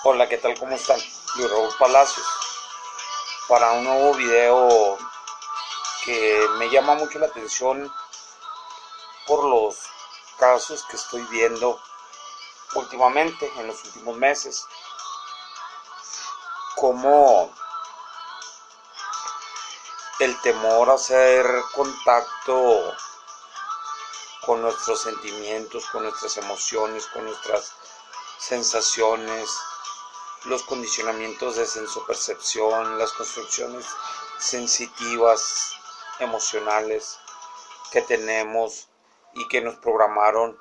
Hola, ¿qué tal? ¿Cómo están? Luis Raúl Palacios para un nuevo video que me llama mucho la atención por los casos que estoy viendo últimamente, en los últimos meses, como el temor a hacer contacto con nuestros sentimientos, con nuestras emociones, con nuestras sensaciones, los condicionamientos de sensopercepción, las construcciones sensitivas, emocionales que tenemos y que nos programaron,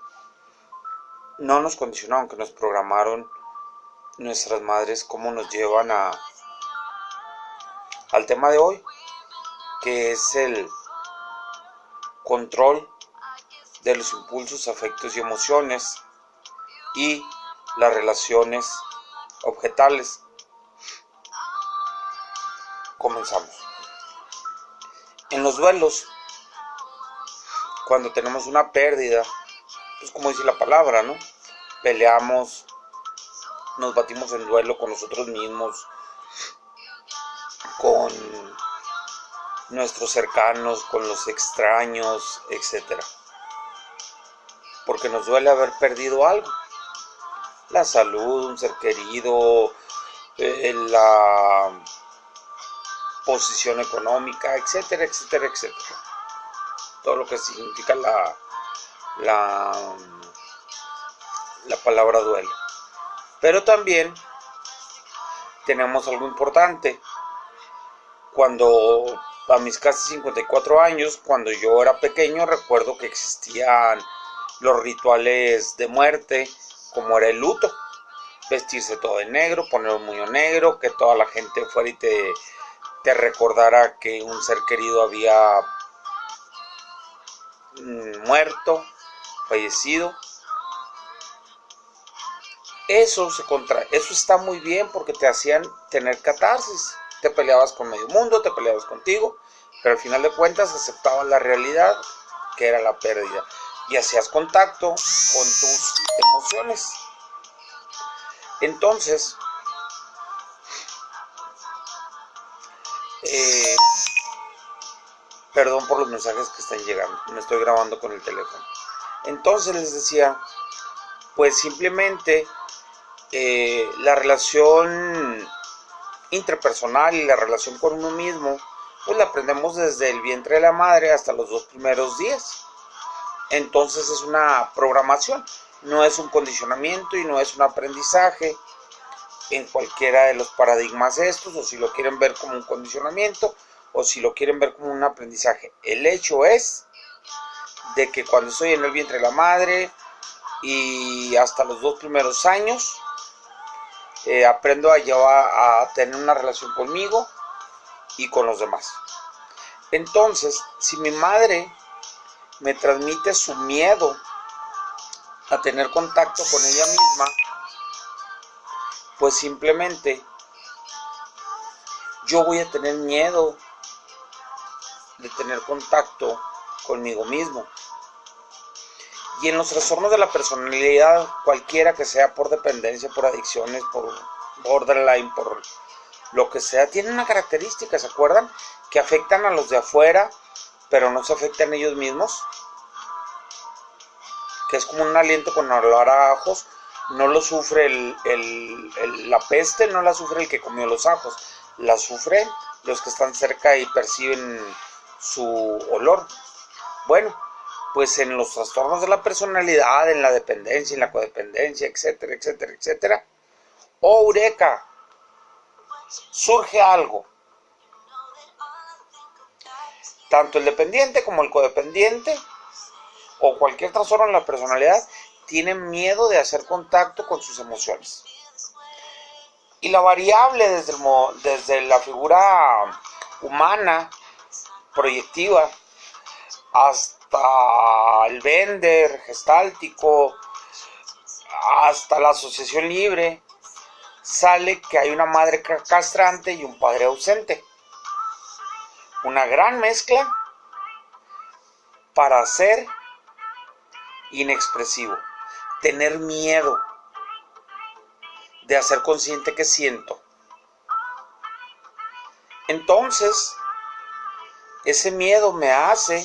no nos condicionaron, que nos programaron nuestras madres, cómo nos llevan al tema de hoy, que es el control de los impulsos, afectos y emociones y las relaciones objetales. Comenzamos. En los duelos, cuando tenemos una pérdida, pues como dice la palabra, ¿no? Peleamos, nos batimos en duelo con nosotros mismos, con nuestros cercanos, con los extraños, etc. Porque nos duele haber perdido algo. La salud, un ser querido, la posición económica, etcétera, etcétera, etcétera. Todo lo que significa la palabra duelo. Pero también tenemos algo importante. Cuando a mis casi 54 años, cuando yo era pequeño, recuerdo que existían los rituales de muerte, como era el luto. Vestirse todo de negro, poner un moño negro, que toda la gente fuera y te recordara que un ser querido había muerto, fallecido. Eso está muy bien porque te hacían tener catarsis. Te peleabas con medio mundo, te peleabas contigo, pero al final de cuentas aceptabas la realidad, que era la pérdida, y hacías contacto con tus emociones. Entonces, perdón por los mensajes que están llegando, me estoy grabando con el teléfono. Entonces les decía, pues simplemente la relación interpersonal y la relación con uno mismo, pues la aprendemos desde el vientre de la madre hasta los 2 primeros días. Entonces es una programación, no es un condicionamiento y no es un aprendizaje en cualquiera de los paradigmas estos, o si lo quieren ver como un condicionamiento o si lo quieren ver como un aprendizaje. El hecho es de que cuando estoy en el vientre de la madre y hasta los 2 primeros años, aprendo a tener una relación conmigo y con los demás. Entonces, si mi madre me transmite su miedo a tener contacto con ella misma, pues simplemente yo voy a tener miedo de tener contacto conmigo mismo. Y en los trastornos de la personalidad, cualquiera que sea, por dependencia, por adicciones, por borderline, por lo que sea, tienen una característica, ¿se acuerdan? Que afectan a los de afuera, pero no se afectan ellos mismos. Que es como un aliento con olor a ajos. No lo sufre la peste, no la sufre el que comió los ajos. La sufren los que están cerca y perciben su olor. Bueno, pues en los trastornos de la personalidad, en la dependencia, en la codependencia, etcétera, etcétera, etcétera, ¡oh, eureka! Surge algo. Tanto el dependiente como el codependiente o cualquier trastorno en la personalidad tienen miedo de hacer contacto con sus emociones. Y la variable desde la figura humana, proyectiva, hasta el Bender, gestáltico, hasta la asociación libre, sale que hay una madre castrante y un padre ausente. Una gran mezcla para ser inexpresivo, tener miedo de hacer consciente que siento. Entonces, ese miedo me hace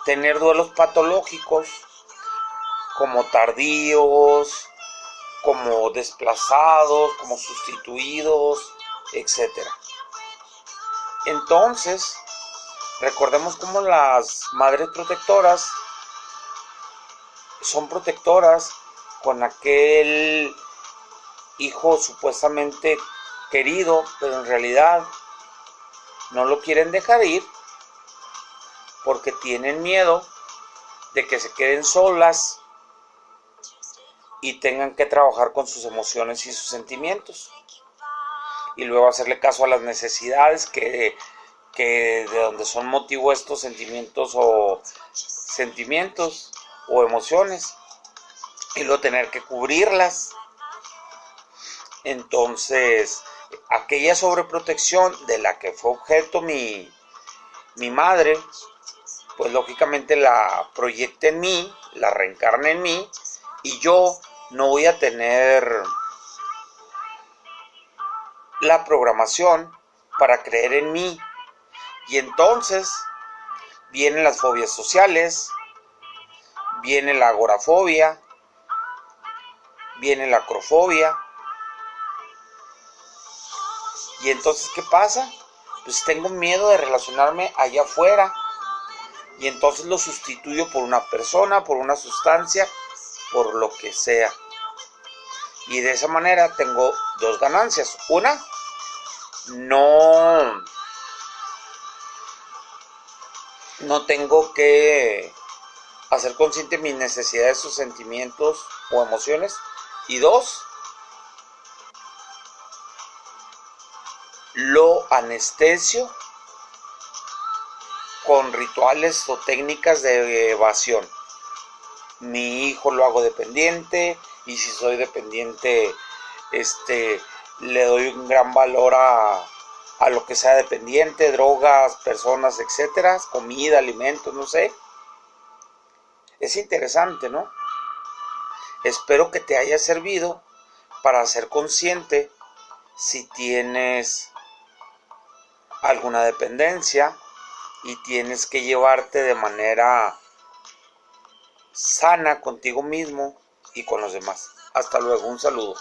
tener duelos patológicos como tardíos, como desplazados, como sustituidos, etc. Entonces, recordemos cómo las madres protectoras son protectoras con aquel hijo supuestamente querido, pero en realidad no lo quieren dejar ir porque tienen miedo de que se queden solas y tengan que trabajar con sus emociones y sus sentimientos y luego hacerle caso a las necesidades que de donde son motivo estos sentimientos o emociones y luego tener que cubrirlas. Entonces, aquella sobreprotección de la que fue objeto mi madre, pues lógicamente la proyecta en mí, la reencarna en mí, y yo no voy a tener la programación para creer en mí. Y entonces vienen las fobias sociales, viene la agorafobia, viene la acrofobia. Y entonces, ¿qué pasa? Pues tengo miedo de relacionarme allá afuera. Y entonces lo sustituyo por una persona, por una sustancia, por lo que sea. Y de esa manera tengo dos ganancias. Una, no tengo que hacer consciente mis necesidades o sentimientos o emociones. Y dos, lo anestesio con rituales o técnicas de evasión. Mi hijo lo hago dependiente, y si soy dependiente, le doy un gran valor a lo que sea dependiente, drogas, personas, etcétera, comida, alimentos, no sé. Es interesante, ¿no? Espero que te haya servido para ser consciente si tienes alguna dependencia y tienes que llevarte de manera sana contigo mismo y con los demás. Hasta luego, un saludo.